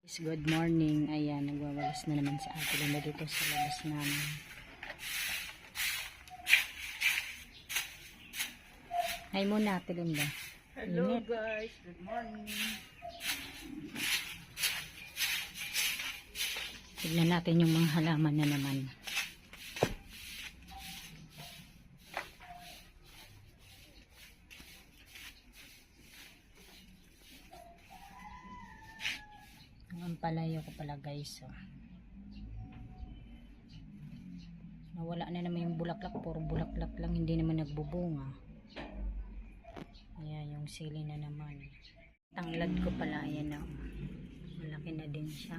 Good morning. Ayan, nagwawalis na naman sa atin na dito sa labas namin. Hi muna, Ate Linda. Hello guys, good morning. Tignan natin yung mga halaman na naman. Ang palayo ko pala guys. Oh. Nawala na naman yung bulaklak. Puro bulaklak lang. Hindi naman nagbubunga. Ayan yung sili na naman. Tanglad ko pala. Ayan na. Malaki na din siya.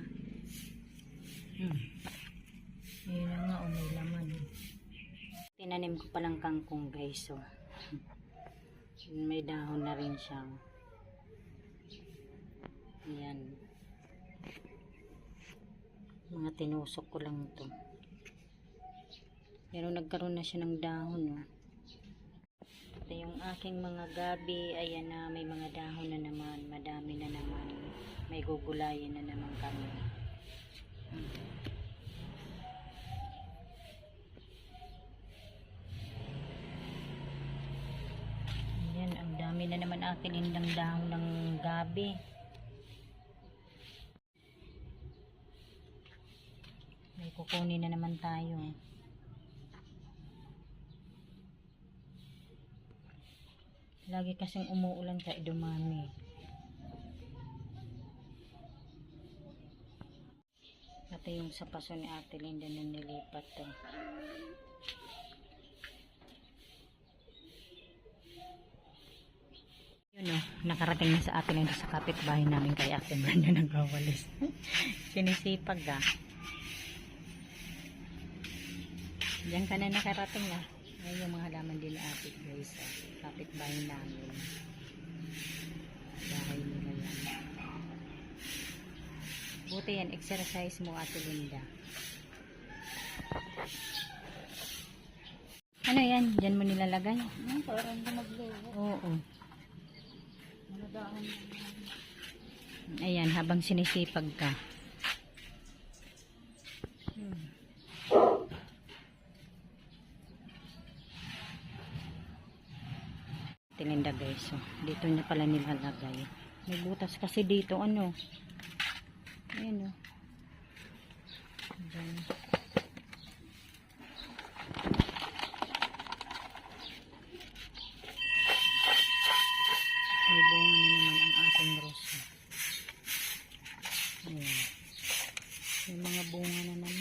Ayan na nga. May laman. Tinanim ko palang kangkong guys. Oh. May dahon na rin siya. Ayan. Mga tinusok ko lang ito. Pero nagkaroon na siya ng dahon. Oh. Ito yung aking mga gabi. Ayan na, may mga dahon na naman. Madami na naman. May gugulayin na naman kami. Ayan, ang dami na naman akin ng dahon ng gabi. May kukunin na naman tayo. Lagi kasing umuulan kaya dumami. Pati yung sa paso ni Ate Linda na nilipat to. Yun o, nakarating na sa Ate Linda sa kapitbahay namin kay Ate Brenda nagwawalis. Sinisipag ah. Diyan ka na nakarating na. Ayun yung mga halaman din ni Ate guys. Kapitbahay namin. Bahay nila yan. Buti yan. Exercise mo Ate Linda. Ano yan? Diyan mo nilalagay? Parang magluho. Oo. Mga dahon. Ayan. Habang sinisipag ka. Tininda guys. So, dito niya pala nilalagay. May butas kasi dito. Ano? Ayan o. Diyan. May bunga na naman ang ating rose. Ayan. May mga bunga na naman.